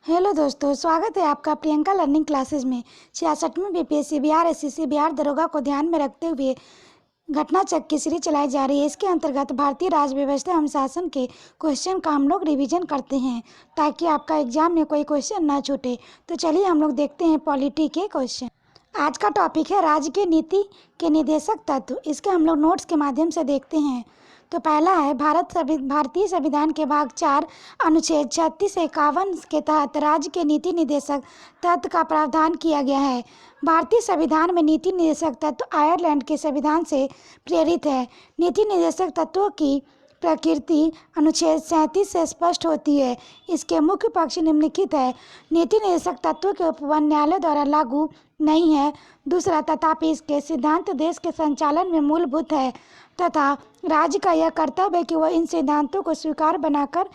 Hello दोस्तों, स्वागत है आपका प्रियंका लर्निंग क्लासेस में। 66वीं बीपीएससी बिहार एसएससी बिहार दरोगा को ध्यान में रखते हुए घटना चक्र की सीरीज चलाई जा रही है। इसके अंतर्गत भारतीय राज्य व्यवस्था एवं शासन के क्वेश्चन का हम लोग रिवीजन करते हैं ताकि आपका एग्जाम में कोई क्वेश्चन ना छूटे। तो चलिए हम लोग देखते हैं पॉलिटी के क्वेश्चन। आज का टॉपिक है राज्य की नीति के निर्देशक तत्व। इसके हम लोग नोट्स के माध्यम से देखते हैं। तो पहला है भारतीय संविधान के भाग 4 अनुच्छेद 36 से 51 के तहत राज्य के नीति निर्देशक तत्व का प्रावधान किया गया है। भारतीय संविधान में नीति निर्देशक तत्व आयरलैंड के संविधान से प्रेरित है। नीति निर्देशक तत्वों की प्रकृति अनुच्छेद 37 से स्पष्ट होती है। इसके मुख्य पक्ष निम्नलिखित है। नीति निर्देशक तत्वों के उपबंध न्यायालय द्वारा लागू नहीं है। दूसरा, तथापि इसके सिद्धांत देश के संचालन में मूलभूत है तथा राज्य का यह कर्तव्य है कि वह इन सिद्धांतों को स्वीकार बनाकर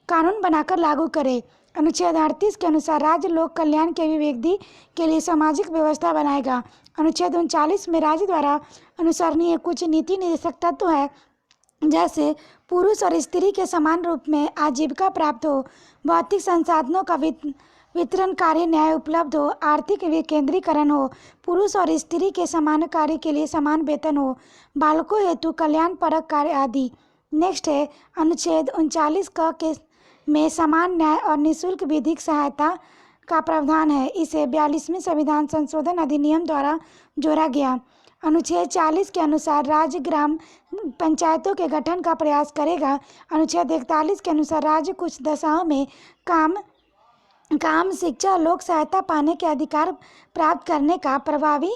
कानून बनाकर लागू करे। अनुच्छेद 38 के अनुसार राज्य लोक कल्याण के अभिवृद्धि के लिए सामाजिक व्यवस्था बनाएगा। अनुच्छेद 39 में राज्य द्वारा अनुसरणीय कुछ नीति निर्देशक तत्व है, जैसे पुरुष और स्त्री के समान रूप में आजीविका प्राप्त हो, भौतिक संसाधनों का वितरणकारी न्याय उपलब्ध हो, आर्थिक विकेंद्रीकरण हो, पुरुष और स्त्री के समान कार्य के लिए समान वेतन हो, बालकों हेतु कल्याणपरक कार्य आदि। नेक्स्ट है अनुच्छेद 39 क के में समान न्याय और निःशुल्क विधिक सहायता का प्रावधान है। इसे 42वें संविधान संशोधन अधिनियम द्वारा जोड़ा गया। अनुच्छेद 40 के अनुसार राज्य ग्राम पंचायतों के गठन का प्रयास करेगा। अनुच्छेद 41 के अनुसार राज्य कुछ दशाओं में काम शिक्षा लोक सहायता पाने के अधिकार प्राप्त करने का प्रभावी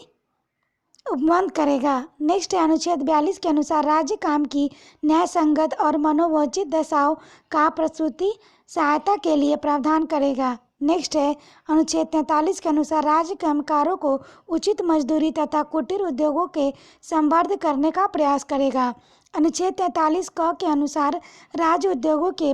उपबंध करेगा। नेक्स्ट है अनुच्छेद 42 के अनुसार राज्य काम की न्याय संगत और मनोवंचित दशाओं का प्रसूति सहायता के लिए प्रावधान करेगा। नेक्स्ट है अनुच्छेद 43 के अनुसार राज्य कामगारों को उचित मजदूरी तथा कुटीर उद्योगों के संवर्धन करने का प्रयास करेगा। अनुच्छेद 43 क के अनुसार राज्य उद्योगों के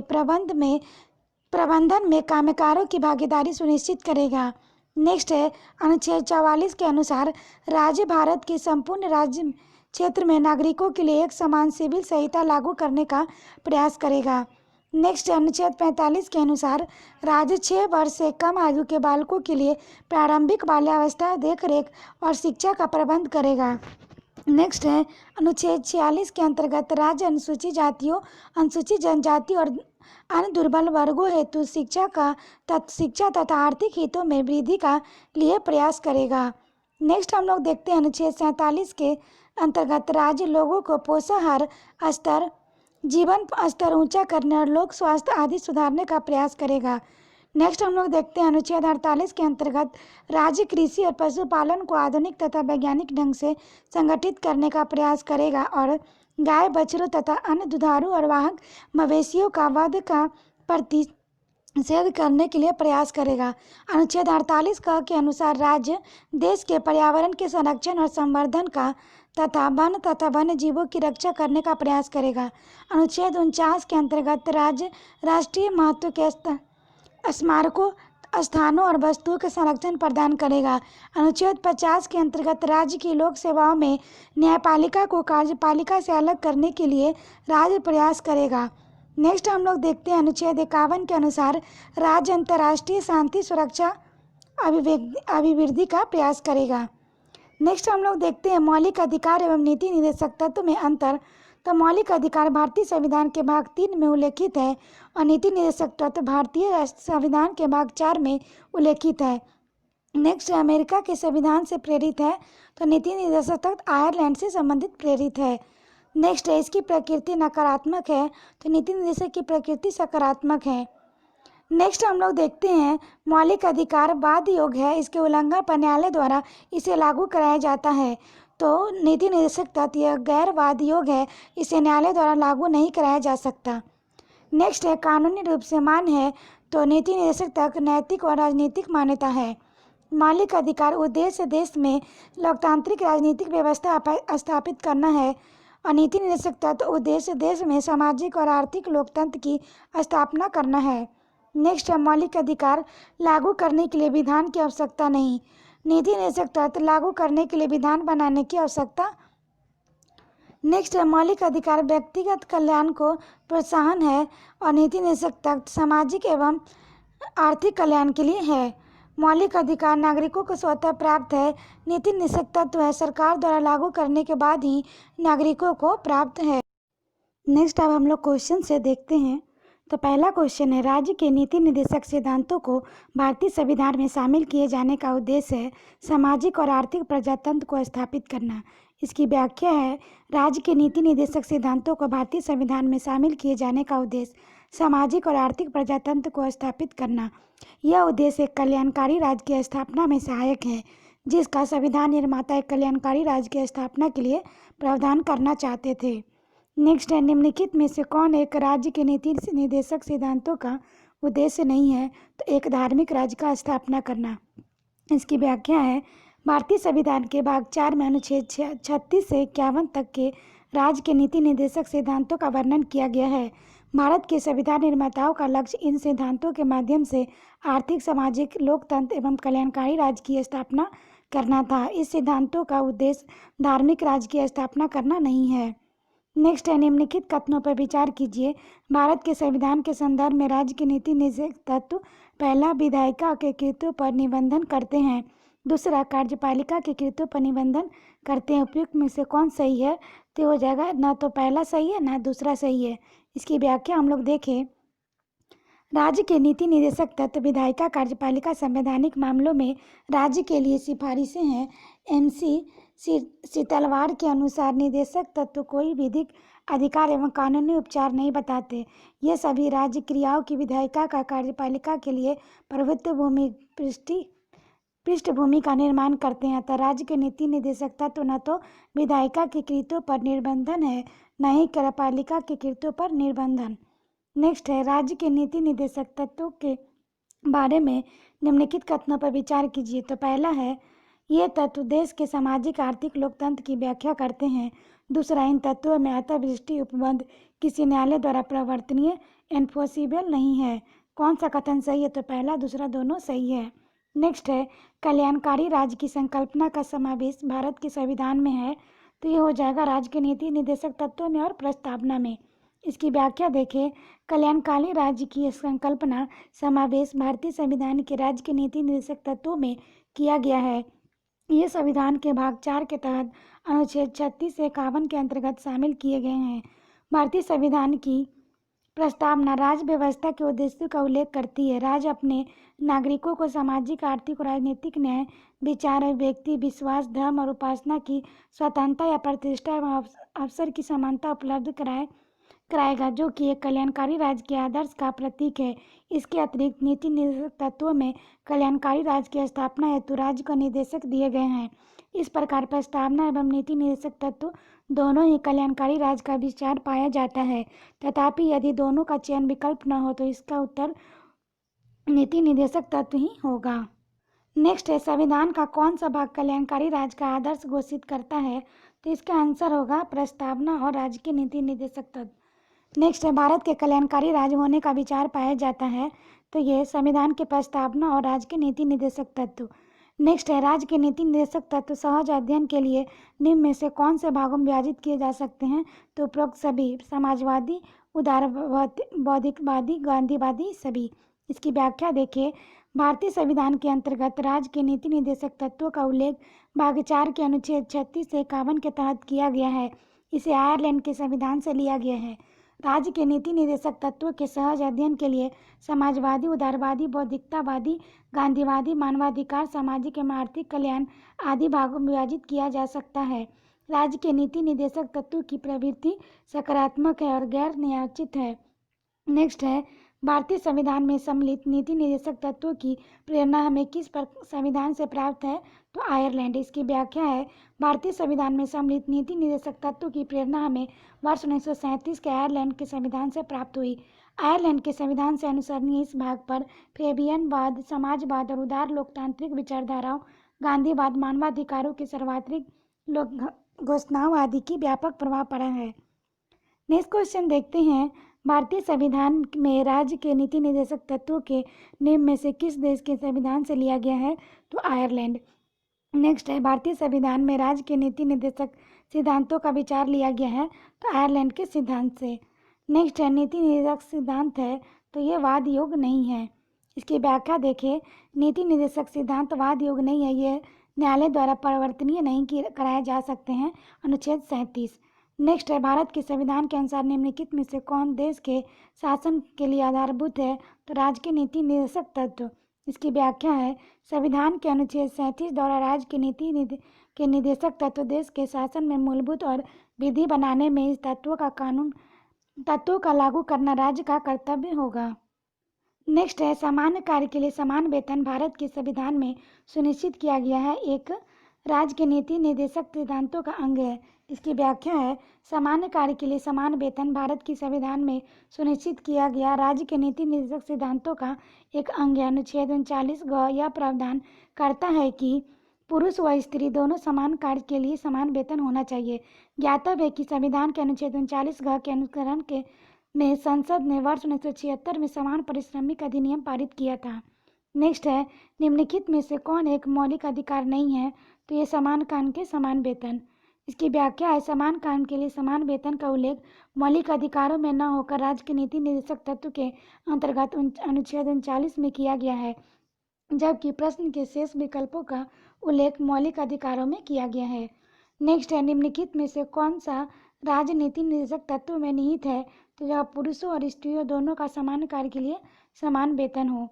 प्रबंधन में कामगारों की भागीदारी सुनिश्चित करेगा। नेक्स्ट है अनुच्छेद 44 के अनुसार राज्य भारत के संपूर्ण राज्य क्षेत्र में नागरिकों के लिए एक समान सिविल संहिता लागू करने का प्रयास करेगा। नेक्स्ट अनुच्छेद 45 के अनुसार राज्य 6 वर्ष से कम आयु के बालकों के लिए प्रारंभिक बाल्यावस्था देखरेख और शिक्षा का प्रबंध करेगा। नेक्स्ट है अनुच्छेद 46 के अंतर्गत राज्य अनुसूचित जातियों, अनुसूचित जनजाति और अन्य दुर्बल वर्गों हेतु शिक्षा तथा आर्थिक हितों में वृद्धि का लिए प्रयास करेगा। नेक्स्ट हम लोग देखते हैं अनुच्छेद 47 के अंतर्गत राज्य लोगों को पोषाहार स्तर, जीवन स्तर ऊंचा करने और लोक स्वास्थ्य आदि सुधारने का प्रयास करेगा। नेक्स्ट हम लोग देखते हैं अनुच्छेद 48 के अंतर्गत राज्य कृषि और पशुपालन को आधुनिक तथा वैज्ञानिक ढंग से संगठित करने का प्रयास करेगा और गाय बछड़ों तथा अन्य दुधारू और वाहक मवेशियों का वध का प्रतिषेध करने के लिए प्रयास करेगा। अनुच्छेद 48 क के अनुसार राज्य देश के पर्यावरण के संरक्षण और संवर्धन का तथा वन्य जीवों की रक्षा करने का प्रयास करेगा। अनुच्छेद 49 के अंतर्गत राज्य राष्ट्रीय महत्व के स्मारकों, स्थानों और वस्तुओं के संरक्षण प्रदान करेगा। अनुच्छेद 50 के अंतर्गत राज्य की लोक सेवाओं में न्यायपालिका को कार्यपालिका से अलग करने के लिए राज्य प्रयास करेगा। नेक्स्ट हम लोग देखते हैं अनुच्छेद 51 के अनुसार राज्य अंतर्राष्ट्रीय शांति सुरक्षा अभिवृद्धि का प्रयास करेगा। नेक्स्ट हम लोग देखते हैं मौलिक अधिकार एवं नीति निर्देशक तत्व में अंतर। तो मौलिक अधिकार भारतीय संविधान के भाग 3 में उल्लेखित है और नीति निर्देशक तत्व भारतीय संविधान के भाग 4 में उल्लेखित है। नेक्स्ट अमेरिका के संविधान से प्रेरित है, तो नीति निर्देशक तत्व आयरलैंड से संबंधित प्रेरित है। नेक्स्ट है इसकी प्रकृति नकारात्मक है, तो नीति निर्देशक की प्रकृति सकारात्मक है। नेक्स्ट हम लोग देखते हैं मौलिक अधिकार बाध्य योग्य है, इसके उल्लंघन पर न्यायालय द्वारा इसे लागू कराया जाता है। तो नीति निर्देशक तत्व यह गैर बाध्य योग्य है, इसे न्यायालय द्वारा लागू नहीं कराया जा सकता। नेक्स्ट है कानूनी रूप से मान्य है, तो नीति निर्देशक तत्व नैतिक और राजनीतिक मान्यता है। मौलिक अधिकार उद्देश्य देश में लोकतांत्रिक राजनीतिक व्यवस्था स्थापित करना है और नीति निर्देशक तत्व उद्देश्य देश में सामाजिक और आर्थिक लोकतंत्र की स्थापना करना है। नेक्स्ट है मौलिक अधिकार लागू करने के लिए विधान की आवश्यकता नहीं, नीति निर्देशक तत्व लागू करने के लिए विधान बनाने की आवश्यकता। नेक्स्ट है मौलिक अधिकार व्यक्तिगत कल्याण को प्रोत्साहन है और नीति निर्देशक तत्व सामाजिक एवं आर्थिक कल्याण के लिए है। मौलिक अधिकार नागरिकों को स्वतः प्राप्त है। नीति निषेध तत्व है, सरकार द्वारा लागू करने के बाद ही नागरिकों को प्राप्त है। नेक्स्ट अब हम लोग क्वेश्चन से देखते हैं। तो पहला क्वेश्चन है, राज्य के नीति निर्देशक सिद्धांतों को भारतीय संविधान में शामिल किए जाने का उद्देश्य है सामाजिक और आर्थिक प्रजातंत्र को स्थापित करना। इसकी व्याख्या है, राज्य के नीति निर्देशक सिद्धांतों को भारतीय संविधान में शामिल किए जाने का उद्देश्य सामाजिक और आर्थिक प्रजातंत्र को स्थापित करना। यह उद्देश्य एक कल्याणकारी राज्य की स्थापना में सहायक है, जिसका संविधान निर्माता एक कल्याणकारी राज्य की स्थापना के लिए प्रावधान करना चाहते थे। नेक्स्ट है, निम्नलिखित में से कौन एक राज्य के नीति निर्देशक सिद्धांतों का उद्देश्य नहीं है? तो एक धार्मिक राज्य का स्थापना करना। इसकी व्याख्या है, भारतीय संविधान के भाग 4 में अनुच्छेद 36 से 51 तक के राज्य के नीति निर्देशक सिद्धांतों का वर्णन किया गया है। भारत के संविधान निर्माताओं का लक्ष्य इन सिद्धांतों के माध्यम से आर्थिक, सामाजिक, लोकतंत्र एवं कल्याणकारी राज्य की स्थापना करना था। इस सिद्धांतों का उद्देश्य धार्मिक राज्य की स्थापना करना नहीं है। नेक्स्ट है, निम्नलिखित कथनों पर विचार कीजिए। भारत के संविधान के संदर्भ में राज्य के नीति निर्देशक तत्व, पहला विधायिका के कृत्यों पर निबंधन करते हैं, दूसरा कार्यपालिका के कृत्यों पर निबंधन करते हैं। उपयुक्त में से कौन सही है? तो हो जाएगा ना तो पहला सही है ना दूसरा सही है। इसकी व्याख्या हम लोग देखें, राज्य के नीति निर्देशक तत्व विधायिका, कार्यपालिका संवैधानिक मामलों में राज्य के लिए सिफारिशें हैं। MC सीतलवाड़ के अनुसार निर्देशक तत्व कोई विधिक अधिकार एवं कानूनी उपचार नहीं बताते। ये सभी राज्य क्रियाओं की विधायिका का कार्यपालिका के लिए प्रभुत्व पृष्ठभूमि का निर्माण करते हैं। अतः राज्य के नीति निर्देशक तत्व न तो विधायिका के कृत्यों पर निर्बंधन है, न ही कार्यपालिका के कृत्यों पर निर्बंधन। नेक्स्ट है, राज्य के नीति निर्देशक तत्वों के बारे में निम्नलिखित कथनों पर विचार कीजिए। तो पहला है, ये तत्व देश के सामाजिक, आर्थिक, लोकतंत्र की व्याख्या करते हैं। दूसरा, इन तत्वों में अंतर्दृष्टि उपबंध किसी न्यायालय द्वारा प्रवर्तनीय एनफोर्सिबल नहीं है। कौन सा कथन सही है? तो पहला दूसरा दोनों सही है। नेक्स्ट है, कल्याणकारी राज्य की संकल्पना का समावेश भारत के संविधान में है। तो ये हो जाएगा राज्य के नीति निर्देशक तत्वों में और प्रस्तावना में। इसकी व्याख्या देखें, कल्याणकारी राज्य की संकल्पना समावेश भारतीय संविधान के राज्य के नीति निर्देशक तत्वों में किया गया है। ये संविधान के भाग 4 के तहत अनुच्छेद 36 से 51 के अंतर्गत शामिल किए गए हैं। भारतीय संविधान की प्रस्तावना राज्य व्यवस्था के उद्देश्यों का उल्लेख करती है। राज्य अपने नागरिकों को सामाजिक, आर्थिक और राजनीतिक न्याय, विचार, अभिव्यक्ति, विश्वास, धर्म और उपासना की स्वतंत्रता या प्रतिष्ठा एवं अवसर की समानता उपलब्ध कराएगा, जो कि एक कल्याणकारी राज्य के आदर्श का प्रतीक है। इसके अतिरिक्त नीति निर्देशक तत्वों में कल्याणकारी राज्य की स्थापना हेतु राज्य को निर्देशक दिए गए हैं। इस प्रकार प्रस्तावना एवं नीति निर्देशक तत्व दोनों ही कल्याणकारी राज्य का विचार पाया जाता है। तथापि यदि दोनों का चयन विकल्प न हो तो इसका उत्तर नीति निर्देशक तत्व ही होगा। नेक्स्ट है, संविधान का कौन सा भाग कल्याणकारी राज्य का आदर्श घोषित करता है? तो इसका आंसर होगा प्रस्तावना और राज्य के नीति निर्देशक तत्व। नेक्स्ट है, भारत के कल्याणकारी राज्य होने का विचार पाया जाता है। तो ये संविधान के प्रस्तावना और राज्य के नीति निर्देशक तत्व। नेक्स्ट है, राज्य के नीति निर्देशक तत्व सहज अध्ययन के लिए निम्न में से कौन से भागों में विभाजित किए जा सकते हैं? तो उपरोक्त सभी, समाजवादी, उदारवादी, गांधीवादी सभी। इसकी व्याख्या देखिए, भारतीय संविधान के अंतर्गत राज्य के नीति निर्देशक तत्वों का उल्लेख भाग 4 के अनुच्छेद 36 से 51 के तहत किया गया है। इसे आयरलैंड के संविधान से लिया गया है। राज्य के नीति निर्देशक तत्वों के सहज अध्ययन के लिए समाजवादी, उदारवादी, बौद्धिकतावादी, गांधीवादी, मानवाधिकार, सामाजिक एवं आर्थिक कल्याण आदि भागों में विभाजित किया जा सकता है। राज्य के नीति निर्देशक तत्वों की प्रवृत्ति सकारात्मक है और गैर न्यायोचित है। नेक्स्ट है, भारतीय संविधान में सम्मिलित नीति निर्देशक तत्वों की प्रेरणा हमें किस संविधान से प्राप्त है? तो आयरलैंड। इसकी व्याख्या है, भारतीय संविधान में सम्मिलित नीति निर्देशक तत्वों की प्रेरणा हमें वर्ष 1937 के आयरलैंड के संविधान से प्राप्त हुई। आयरलैंड के संविधान से अनुसरणीय इस भाग पर फेबियनवाद, समाजवाद और उदार लोकतांत्रिक विचारधाराओं, गांधीवाद, मानवाधिकारों के सर्वत्रिक घोषणाओं आदि की व्यापक प्रभाव पड़ा है। नेक्स्ट क्वेश्चन देखते हैं, भारतीय संविधान में राज्य के नीति निर्देशक तत्वों के निम्न में से किस देश के संविधान से लिया गया है? तो आयरलैंड। नेक्स्ट है, भारतीय संविधान में राज्य के नीति निर्देशक सिद्धांतों का विचार लिया गया है। तो आयरलैंड के सिद्धांत से। नेक्स्ट है, नीति निर्देशक सिद्धांत है तो ये वाद योग्य नहीं है। इसकी व्याख्या देखिए। नीति निर्देशक सिद्धांतवाद योग्य नहीं है, ये न्यायालय द्वारा परिवर्तनीय नहीं कराए जा सकते हैं। अनुच्छेद 37। नेक्स्ट है, भारत के संविधान के अनुसार निम्नलिखित में से कौन देश के शासन के लिए आधारभूत है? तो राज्य के नीति निर्देशक तत्व। इसकी व्याख्या है, संविधान के अनुच्छेद 37 द्वारा राज्य के नीति के निर्देशक तत्व देश के शासन में मूलभूत और विधि बनाने में इस तत्वों का लागू करना राज्य का कर्तव्य होगा। नेक्स्ट है, सामान्य कार्य के लिए समान वेतन भारत के संविधान में सुनिश्चित किया गया है, एक राज्य के नीति निर्देशक सिद्धांतों का अंग है। इसकी व्याख्या है, सामान्य कार्य के लिए समान वेतन भारत के संविधान में सुनिश्चित किया गया राज्य के नीति निर्देशक सिद्धांतों का एक अंग है। अनुच्छेद 39 ग यह प्रावधान करता है कि पुरुष व स्त्री दोनों समान कार्य के लिए समान वेतन होना चाहिए। ज्ञातव्य है कि संविधान के अनुच्छेद 39 ग के अनुकरण के में संसद ने वर्ष 1976 में समान पारिश्रमिक अधिनियम पारित किया था। नेक्स्ट है, निम्नलिखित में से कौन एक मौलिक अधिकार नहीं है? तो ये समान काम के समान वेतन। इसकी व्याख्या है, समान काम के लिए समान वेतन का उल्लेख मौलिक अधिकारों में न होकर राज्य के नीति निर्देशक तत्व के अंतर्गत अनुच्छेद 39 में किया गया है, जबकि प्रश्न के शेष विकल्पों का उल्लेख मौलिक अधिकारों में किया गया है। नेक्स्ट है, निम्नलिखित में से कौन सा राजनीति निर्देशक तत्व में निहित है? तो जहाँ पुरुषों और स्त्रियों दोनों का समान कार्य के लिए समान वेतन हो।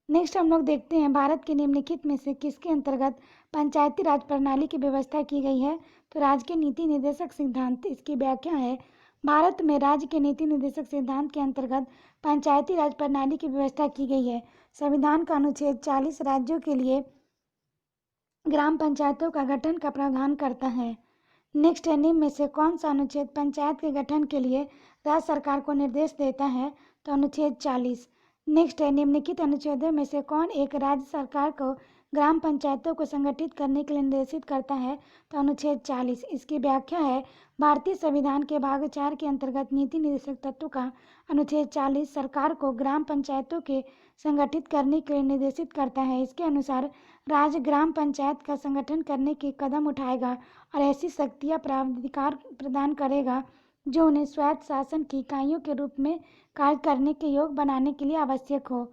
नेक्स्ट हम लोग देखते हैं, भारत के निम्नलिखित में से किसके अंतर्गत पंचायती राज प्रणाली की व्यवस्था की गई है? तो राज्य के नीति निर्देशक सिद्धांत। इसकी व्याख्या है, भारत में राज्य के नीति निर्देशक सिद्धांत के अंतर्गत पंचायती राज प्रणाली की व्यवस्था की गई है। संविधान का अनुच्छेद 40 राज्यों के लिए ग्राम पंचायतों का गठन का प्रावधान करता है। नेक्स्ट है, निम्न में से कौन सा अनुच्छेद पंचायत के गठन के लिए राज्य सरकार को निर्देश देता है? तो अनुच्छेद 40। नेक्स्ट है, निम्नलिखित अनुच्छेदों में से कौन एक राज्य सरकार को ग्राम पंचायतों को संगठित करने के लिए निर्देशित करता है? तो अनुच्छेद 40। इसकी व्याख्या है, भारतीय संविधान के भाग 4 के अंतर्गत नीति निर्देशक तत्व का अनुच्छेद 40 सरकार को ग्राम पंचायतों के संगठित करने के लिए निर्देशित करता है। इसके अनुसार राज्य ग्राम पंचायत का संगठन करने के कदम उठाएगा और ऐसी शक्तियाँ प्राधिकार प्रदान करेगा जो उन्हें स्वायत्त शासन की इकाइयों के रूप में कार्य करने के योग्य बनाने के लिए आवश्यक हो।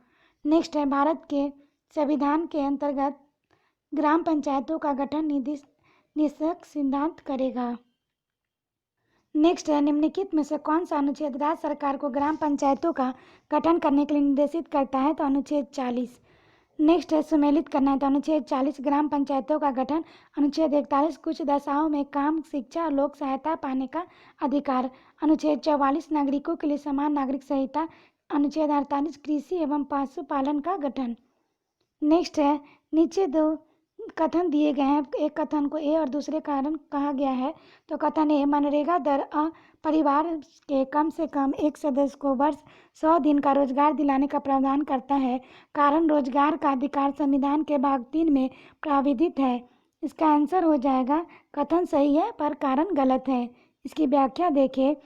नेक्स्ट है, भारत के संविधान के अंतर्गत ग्राम पंचायतों का गठन निर्देशक सिद्धांत करेगा। नेक्स्ट है, निम्नलिखित में से कौन सा अनुच्छेद राज्य सरकार को ग्राम पंचायतों का गठन करने के लिए निर्देशित करता है? तो अनुच्छेद 40। नेक्स्ट है, सुमेलित करना है। तो अनुच्छेद 40 ग्राम पंचायतों का गठन। अनुच्छेद 41 कुछ दशाओं में काम, शिक्षा और लोक सहायता पाने का अधिकार। अनुच्छेद 44 नागरिकों के लिए समान नागरिक संहिता। अनुच्छेद 48 कृषि एवं पशुपालन का गठन। नेक्स्ट है, नीचे दो कथन दिए गए हैं, एक कथन को ए और दूसरे कारण कहा गया है। तो कथन ए, मनरेगा दर परिवार के कम से कम एक सदस्य को वर्ष 100 दिन का रोजगार दिलाने का प्रावधान करता है। कारण रोजगार का अधिकार संविधान के भाग 3 में प्राविधित है। इसका आंसर हो जाएगा, कथन सही है पर कारण गलत है। इसकी व्याख्या देखिए,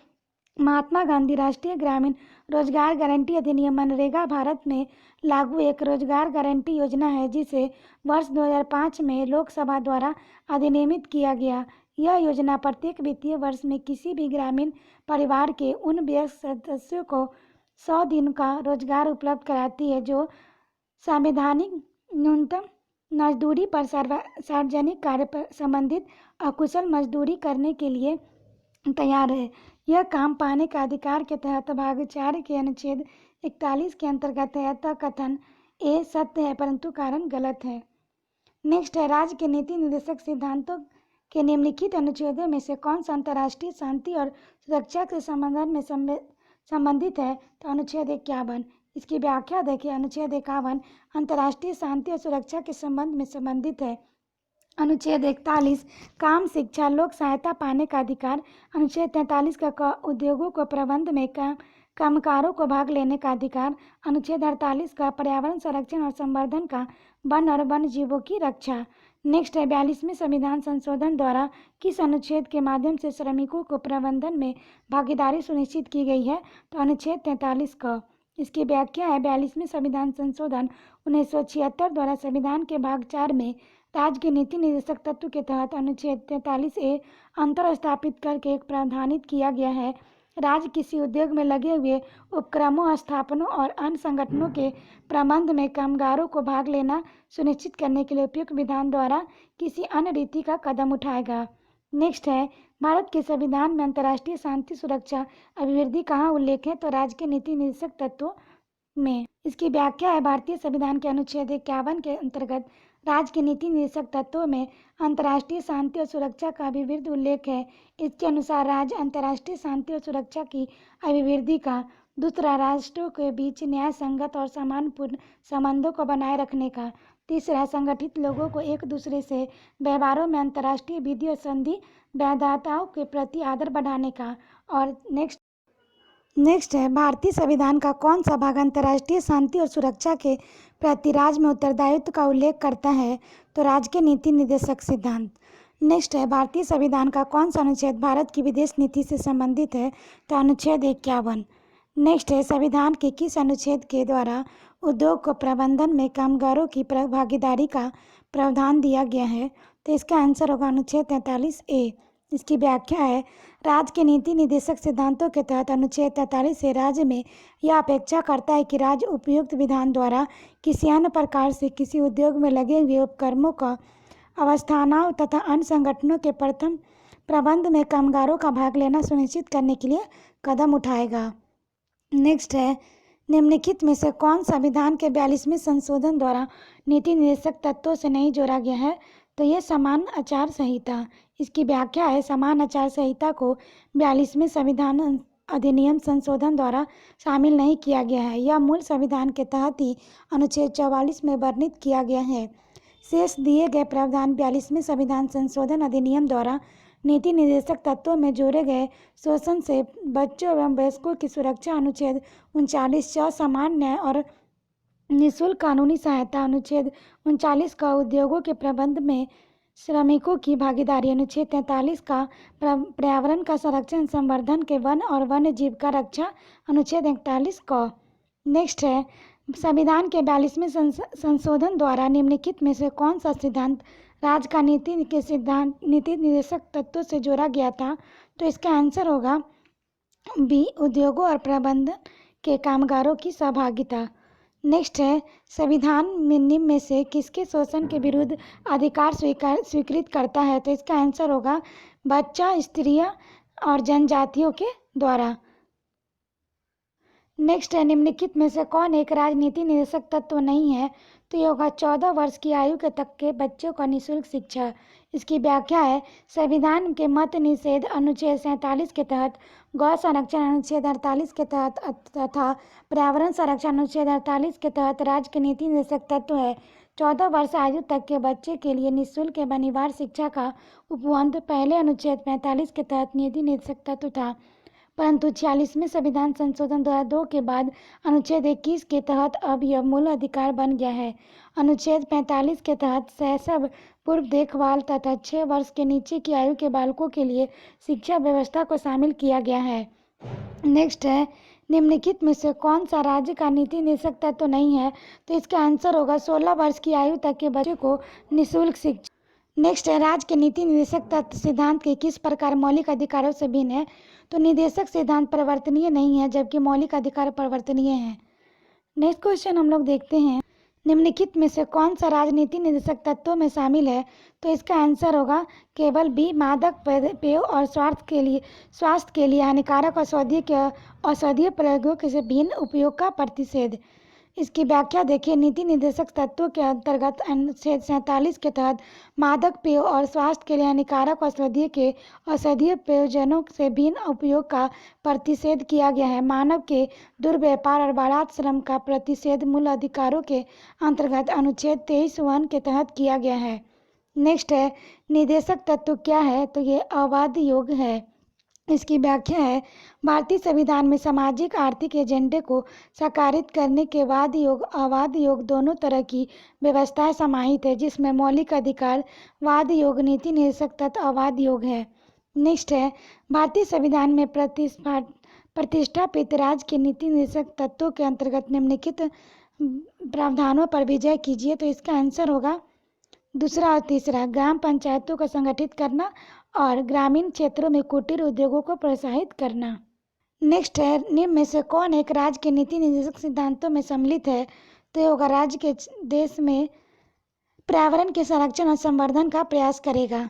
महात्मा गांधी राष्ट्रीय ग्रामीण रोजगार गारंटी अधिनियम मनरेगा भारत में लागू एक रोजगार गारंटी योजना है जिसे वर्ष 2005 में लोकसभा द्वारा अधिनियमित किया गया। यह योजना प्रत्येक वित्तीय वर्ष में किसी भी ग्रामीण परिवार के उन वयस्क सदस्यों को 100 दिन का रोजगार उपलब्ध कराती है जो संवैधानिक न्यूनतम मजदूरी पर सार्वजनिक कार्य पर संबंधित अकुशल मजदूरी करने के लिए तैयार है। यह काम पाने का अधिकार के तहत भाग 4 के अनुच्छेद 41 के अंतर्गत है। अतः कथन ए सत्य है परंतु कारण गलत है। नेक्स्ट है, राज्य के नीति निर्देशक सिद्धांतों के निम्नलिखित अनुच्छेदों में से कौन सा अंतर्राष्ट्रीय शांति और सुरक्षा के संबंध में संबंधित है? तो अनुच्छेद 51। इसकी व्याख्या देखिए, अनुच्छेद 51 अंतर्राष्ट्रीय शांति और सुरक्षा के संबंध में संबंधित है। अनुच्छेद 41 काम, शिक्षा, लोक सहायता पाने का अधिकार। अनुच्छेद 43 का उद्योगों को प्रबंध में कामगारों को भाग लेने का अधिकार। अनुच्छेद 48 का पर्यावरण संरक्षण और संवर्धन का, वन और वन्य जीवों की रक्षा। नेक्स्ट है, 42वें संविधान संशोधन द्वारा किस अनुच्छेद के माध्यम से श्रमिकों को प्रबंधन में भागीदारी सुनिश्चित की गई है? तो अनुच्छेद 43 का। इसकी व्याख्या है, 42वें संविधान संशोधन 1976 द्वारा संविधान के भाग 4 में राज्य के नीति निर्देशक तत्व के तहत अनुच्छेद 43A अंतर स्थापित करके एक प्रावधानित किया गया है। राज्य किसी उद्योग में लगे हुए उपक्रमों, स्थापनों और अन्य संगठनों के प्रबंध में कामगारों को भाग लेना सुनिश्चित करने के लिए उपयुक्त विधान द्वारा किसी अन्य रीति का कदम उठाएगा। नेक्स्ट है, भारत के संविधान में अंतर्राष्ट्रीय शांति, सुरक्षा, अभिवृद्धि कहाँ उल्लेख है? तो राज्य के नीति निर्देशक तत्वों में। इसकी व्याख्या है, भारतीय संविधान के अनुच्छेद 51 के अंतर्गत राज्य के नीति निर्देशक तत्वों में अंतर्राष्ट्रीय शांति और सुरक्षा का अभिवृद्धि उल्लेख है। इसके अनुसार राज्य अंतर्राष्ट्रीय शांति और सुरक्षा की अभिवृद्धि का, दूसरा राष्ट्रों के बीच न्याय संगत और सम्मानपूर्ण संबंधों को बनाए रखने का, तीसरा संगठित लोगों को एक दूसरे से व्यवहारों में अंतर्राष्ट्रीय विधि और संधि वैधताओं के प्रति आदर बढ़ाने का, और नेक्स्ट है, भारतीय संविधान का कौन सा भाग अंतर्राष्ट्रीय शांति और सुरक्षा के प्रति राज्य में उत्तरदायित्व का उल्लेख करता है? तो राज्य के नीति निर्देशक सिद्धांत। नेक्स्ट है, भारतीय संविधान का कौन सा अनुच्छेद भारत की विदेश नीति से संबंधित है? तो अनुच्छेद 51। नेक्स्ट है, संविधान के किस अनुच्छेद के द्वारा उद्योग को प्रबंधन में कामगारों की भागीदारी का प्रावधान दिया गया है? तो इसका आंसर होगा अनुच्छेद 43A। इसकी व्याख्या है, राज्य के नीति निर्देशक सिद्धांतों के तहत अनुच्छेद 43 से राज्य में यह अपेक्षा करता है कि राज्य उपयुक्त विधान द्वारा किसी अन्य प्रकार से किसी उद्योग में लगे हुए उपक्रमों का, अवस्थानाओं तथा अन्य संगठनों के प्रथम प्रबंध में कामगारों का भाग लेना सुनिश्चित करने के लिए कदम उठाएगा। नेक्स्ट है, निम्नलिखित में से कौन संविधान के 42वें संशोधन द्वारा नीति निर्देशक तत्वों से नहीं जोड़ा गया है? तो ये समान आचार संहिता। इसकी व्याख्या है, समान आचार संहिता को 42वें संविधान अधिनियम संशोधन द्वारा शामिल नहीं किया गया है। यह मूल संविधान के तहत ही अनुच्छेद 44 में वर्णित किया गया है। शेष दिए गए प्रावधान 42वें संविधान संशोधन अधिनियम द्वारा नीति निर्देशक तत्वों में जोड़े गए शोषण से बच्चों एवं वयस्कों की सुरक्षा अनुच्छेद 39 समान न्याय और निःशुल्क कानूनी सहायता अनुच्छेद 39 का, उद्योगों के प्रबंध में श्रमिकों की भागीदारी अनुच्छेद 43 का, पर्यावरण का संरक्षण संवर्धन के वन और वन्य जीव का रक्षा अनुच्छेद 41 का। नेक्स्ट है, संविधान के 42वें संशोधन द्वारा निम्नलिखित में से कौन सा सिद्धांत राज्य का नीति निर्देशक तत्वों से जोड़ा गया था? तो इसका आंसर होगा बी, उद्योगों और प्रबंधन के कामगारों की सहभागिता। नेक्स्ट है, संविधान निम्न में से किसके शोषण के विरुद्ध अधिकार स्वीकृत करता है? तो इसका आंसर होगा बच्चा, स्त्रियां और जनजातियों के द्वारा। नेक्स्ट है, निम्नलिखित में से कौन एक राजनीति निर्देशक तत्व नहीं है? तो ये होगा 14 वर्ष की आयु के तक के बच्चों का निःशुल्क शिक्षा। इसकी व्याख्या है, संविधान के मत निषेध अनुच्छेद 47 के तहत, गौ संरक्षण अनुच्छेद 48 के तहत तथा पर्यावरण संरक्षण अनुच्छेद 48 के तहत राज्य के नीति निर्देशक तत्व है 14 वर्ष आयु तक के बच्चे के लिए निःशुल्क एवं अनिवार्य शिक्षा का उपबंध पहले अनुच्छेद 45 के तहत नीति निर्देशक तत्व था, परंतु 46वें संविधान संशोधन 2002 के बाद अनुच्छेद 21 के तहत अब यह मूल अधिकार बन गया है। अनुच्छेद 45 के तहत शैशव पूर्व देखभाल तथा 6 वर्ष के नीचे की आयु के बालकों के लिए शिक्षा व्यवस्था को शामिल किया गया है। नेक्स्ट है, निम्नलिखित में से कौन सा राज्य का नीति निर्देशक तत्व नहीं है? तो इसका आंसर होगा 16 वर्ष की आयु तक के बच्चे को निःशुल्क शिक्षा। नेक्स्ट है, राज्य के नीति निर्देशक तत्व सिद्धांत के किस प्रकार मौलिक अधिकारों से भिन्न है? तो निर्देशक सिद्धांत परिवर्तनीय नहीं है, जबकि मौलिक अधिकार परिवर्तनीय है। नेक्स्ट क्वेश्चन हम लोग देखते हैं, निम्नलिखित में से कौन सा राजनीति निर्देशक तत्वों में शामिल है? तो इसका आंसर होगा केवल बी, मादक पेय और स्वास्थ्य के लिए हानिकारक औषधीय प्रयोगों के भिन्न उपयोग का प्रतिषेध। इसकी व्याख्या देखिए, नीति निर्देशक तत्वों के अंतर्गत अनुच्छेद 47 के तहत मादक पेय और स्वास्थ्य के लिए हानिकारक औषधीय प्रयोजनों से भिन्न उपयोग का प्रतिषेध किया गया है। मानव के दुर्व्यवहार और बारात श्रम का प्रतिषेध मूल अधिकारों के अंतर्गत अनुच्छेद 23(1) के तहत किया गया है। नेक्स्ट है, निर्देशक तत्व क्या है? तो ये अबाध योग है। इसकी व्याख्या है, भारतीय संविधान में सामाजिक आर्थिक एजेंडे को साकारित करने के वाद योग अवाद योग दोनों तरह की व्यवस्थाएं समाहित है, जिसमें मौलिक अधिकार वाद योग, नीति निर्देशक तत्व अवाद योग है। नेक्स्ट है, भारतीय संविधान में प्रतिष्ठापित राज्य के नीति निर्देशक तत्वों के अंतर्गत निम्नलिखित प्रावधानों पर विजय कीजिए। तो इसका आंसर होगा दूसरा और तीसरा, ग्राम पंचायतों को संगठित करना और ग्रामीण क्षेत्रों में कुटीर उद्योगों को प्रोत्साहित करना। नेक्स्ट है, निम्न में से कौन एक राज्य के नीति निर्देशक सिद्धांतों में सम्मिलित है? तो ये होगा, राज्य के देश में पर्यावरण के संरक्षण और संवर्धन का प्रयास करेगा।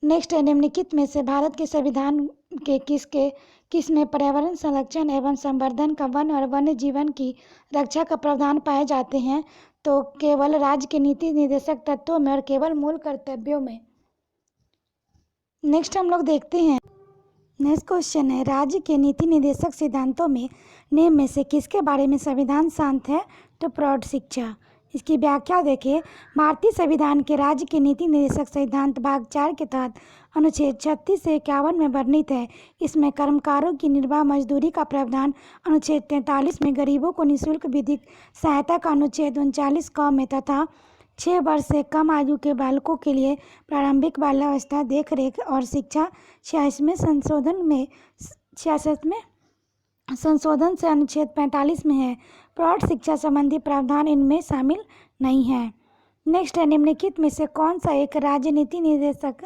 नेक्स्ट है, निम्नलिखित में से भारत के संविधान के किसमें पर्यावरण संरक्षण एवं संवर्धन का वन और वन्य जीवन की रक्षा का प्रावधान पाए जाते हैं? तो केवल राज्य के नीति निर्देशक तत्वों में और केवल मूल कर्तव्यों में। नेक्स्ट हम लोग देखते हैं, नेक्स्ट क्वेश्चन है, राज्य के नीति निर्देशक सिद्धांतों में निम्न में से किसके बारे में संविधान शांत है? तो प्रौढ़ शिक्षा। इसकी व्याख्या देखिए, भारतीय संविधान के राज्य के नीति निर्देशक सिद्धांत भाग 4 के तहत अनुच्छेद 36 से 51 में वर्णित है। इसमें कर्मकारों की निर्वाह मजदूरी का प्रावधान अनुच्छेद 43 में, गरीबों को निःशुल्क विधिक सहायता का अनुच्छेद 39 क में तथा 6 वर्ष से कम आयु के बालकों के लिए प्रारंभिक बाल्यावस्था देखरेख और शिक्षा 66 में संशोधन से अनुच्छेद 45 में है। प्रौढ़ शिक्षा संबंधी प्रावधान इनमें शामिल नहीं है। नेक्स्ट है, निम्नलिखित में से कौन सा एक राजनीति निर्देशक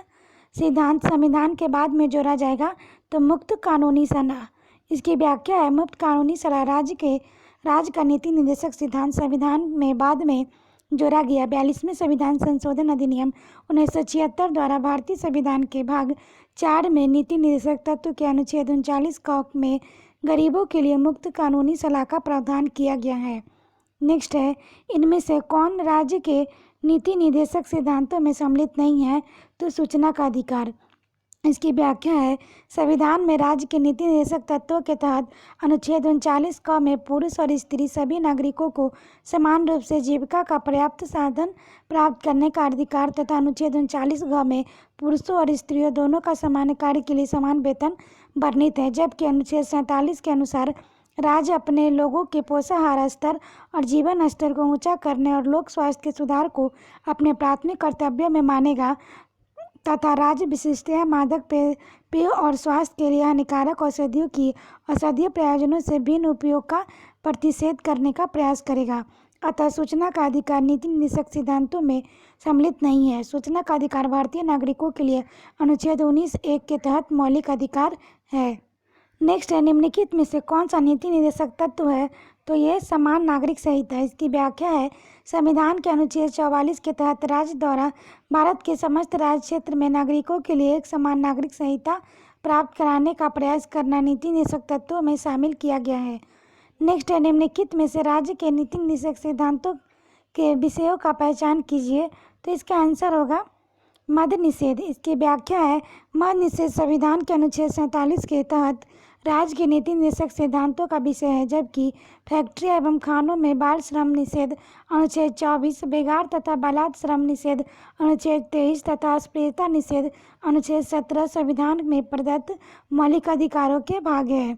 सिद्धांत संविधान के बाद में जोड़ा जाएगा? तो मुक्त कानूनी सलाह। इसकी व्याख्या है, मुक्त कानूनी सलाह राज्य का नीति निर्देशक सिद्धांत संविधान में बाद में जोड़ा गया 42वें संविधान संशोधन अधिनियम 1976 द्वारा भारतीय संविधान के भाग 4 में नीति निर्देशक तत्व के अनुच्छेद 39 क में गरीबों के लिए मुक्त कानूनी सलाह का प्रावधान किया गया है। नेक्स्ट है, इनमें से कौन राज्य के नीति निर्देशक सिद्धांतों में सम्मिलित नहीं है? तो सूचना का अधिकार। इसकी व्याख्या है, संविधान में राज्य के नीति निर्देशक तत्वों के तहत अनुच्छेद 39 क में पुरुष और स्त्री सभी नागरिकों को समान रूप से जीविका का पर्याप्त साधन प्राप्त करने का अधिकार तथा अनुच्छेद 39 ग में पुरुषों और स्त्रियों दोनों का समान कार्य के लिए समान वेतन वर्णित है। जबकि अनुच्छेद 47 के अनुसार राज्य अपने लोगों के पोषाहार स्तर और जीवन स्तर को ऊंचा करने और लोक स्वास्थ्य के सुधार को अपने प्राथमिक कर्तव्यों में मानेगा तथा राज्य विशिष्टतया मादक पेय और स्वास्थ्य के लिए हानिकारक औषधियों की औषधीय प्रयोजनों से भिन्न उपयोग का प्रतिषेध करने का प्रयास करेगा। अतः सूचना का अधिकार नीति निर्देशक सिद्धांतों में सम्मिलित नहीं है। सूचना का अधिकार भारतीय नागरिकों के लिए अनुच्छेद 19(1) के तहत मौलिक अधिकार है। नेक्स्ट है, निम्नलिखित में से कौन सा नीति निर्देशक तत्व है? तो ये समान नागरिक संहिता। इसकी व्याख्या है, संविधान के अनुच्छेद 44 के तहत राज्य द्वारा भारत के समस्त राज्य क्षेत्र में नागरिकों के लिए एक समान नागरिक संहिता प्राप्त कराने का प्रयास करना नीति निर्देशक तत्वों में शामिल किया गया है। नेक्स्ट है, निम्नलिखित में से राज्य के नीति निर्देशक सिद्धांतों के विषयों का पहचान कीजिए। तो इसका आंसर होगा मद निषेध। इसकी व्याख्या है, मद निषेध संविधान के अनुच्छेद 47 के तहत राज्य के नीति निर्देशक सिद्धांतों का विषय है। जबकि फैक्ट्री एवं खानों में बाल श्रम निषेध अनुच्छेद 24, बेगार तथा बालात श्रम निषेध अनुच्छेद 23 तथा अस्पृश्यता निषेध अनुच्छेद 17 संविधान में प्रदत्त मौलिक अधिकारों के भाग है।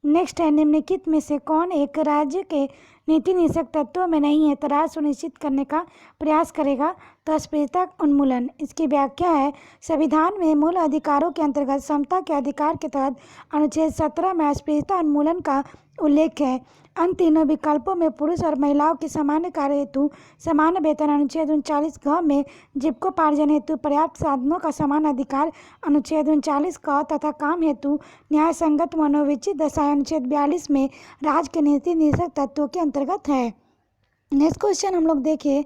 नेक्स्ट है, निम्नलिखित में से कौन एक राज्य के नीति निर्देशक तत्वों में नहीं है तथा सुनिश्चित करने का प्रयास करेगा? तो अस्पृश्यता उन्मूलन। इसकी व्याख्या है, संविधान में मूल अधिकारों के अंतर्गत समता के अधिकार के तहत अनुच्छेद 17 में अस्पृश्यता उन्मूलन का उल्लेख है। अन्य तीनों विकल्पों में पुरुष और महिलाओं के समान कार्य हेतु समान वेतन अनुच्छेद 39 घ में, जीविकोपार्जन हेतु पर्याप्त साधनों का समान अधिकार अनुच्छेद 39 क तथा काम हेतु न्याय संगत मनोविचित दशाएं अनुच्छेद 42 में राज्य के नीति निर्देशक तत्वों के अंतर्गत है। नेक्स्ट क्वेश्चन हम लोग देखें,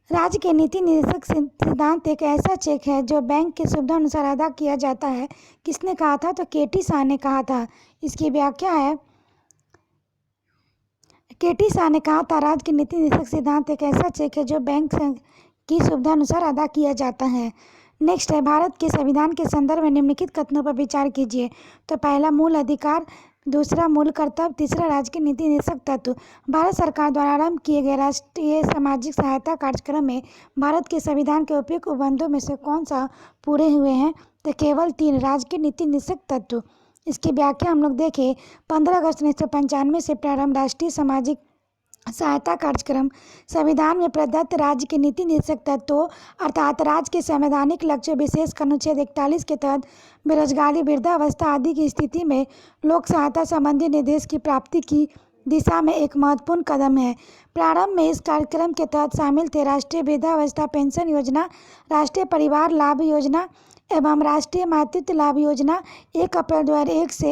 राज्य के नीति निर्देशक सिद्धांत एक ऐसा चेक है जो बैंक की सुविधा अनुसार अदा किया जाता है। किसने कहा था? तो केटी शाह ने कहा था। इसकी व्याख्या है, केटी शाह ने कहा था, राज्य के नीति निर्देशक सिद्धांत एक ऐसा चेक है जो बैंक की सुविधा अनुसार अदा किया जाता है। नेक्स्ट है, भारत के संविधान के संदर्भ में निम्नलिखित कथनों पर विचार कीजिए। तो पहला मूल अधिकार, दूसरा मूल कर्तव्य, तीसरा राज्य के नीति निर्देशक तत्व। भारत सरकार द्वारा आरंभ किए गए राष्ट्रीय सामाजिक सहायता कार्यक्रम में भारत के संविधान के उपयुक्त उपबंधों में से कौन सा पूरे हुए हैं? तो केवल 3, राज्य के नीति निर्देशक तत्व। इसकी व्याख्या हम लोग देखें, 15 अगस्त 1995 से प्रारंभ राष्ट्रीय सामाजिक सहायता कार्यक्रम संविधान में प्रदत्त राज्य के नीति निर्देशक तत्वों अर्थात राज्य के संवैधानिक लक्ष्य विशेष अनुच्छेद 41 के तहत बेरोजगारी, वृद्धावस्था आदि की स्थिति में लोक सहायता संबंधी निर्देश की प्राप्ति की दिशा में एक महत्वपूर्ण कदम है। प्रारंभ में इस कार्यक्रम के तहत शामिल थे राष्ट्रीय वृद्धावस्था पेंशन योजना, राष्ट्रीय परिवार लाभ योजना एवं राष्ट्रीय मातृत्व लाभ योजना। 1 अप्रैल 2001 से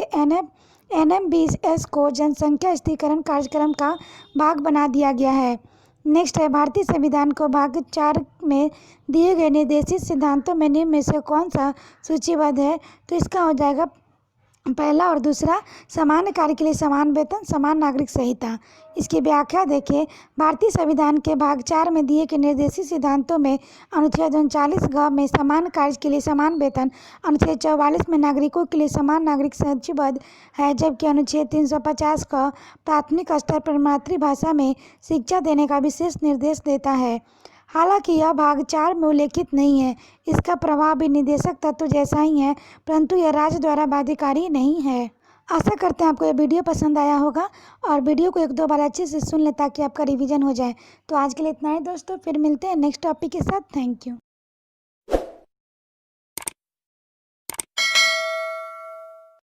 NMBS को जनसंख्या स्थिरीकरण कार्यक्रम का भाग बना दिया गया है। नेक्स्ट है, भारतीय संविधान को भाग 4 में दिए गए निर्देशित सिद्धांतों में निम्न में से कौन सा सूचीबद्ध है? तो इसका हो जाएगा पहला और दूसरा, सामान्य कार्य के लिए समान वेतन, समान नागरिक संहिता। इसकी व्याख्या देखिए, भारतीय संविधान के भाग 4 में दिए गए निर्देशित सिद्धांतों में अनुच्छेद 39 में समान कार्य के लिए समान वेतन, अनुच्छेद 44 में नागरिकों के लिए समान नागरिक सूचीबद्ध है, जबकि अनुच्छेद 350 प्राथमिक स्तर पर मातृभाषा में शिक्षा देने का विशेष निर्देश देता है। हालांकि यह भाग 4 में उल्लेखित नहीं है, इसका प्रभाव भी निदेशक तत्व जैसा ही है, परंतु यह राज्य द्वारा बाध्यकारी नहीं है। आशा करते हैं आपको यह वीडियो पसंद आया होगा और वीडियो को 1-2 बार अच्छे से सुन लें ताकि आपका रिवीजन हो जाए। तो आज के लिए इतना ही दोस्तों, फिर मिलते हैं नेक्स्ट टॉपिक के साथ। Thank you.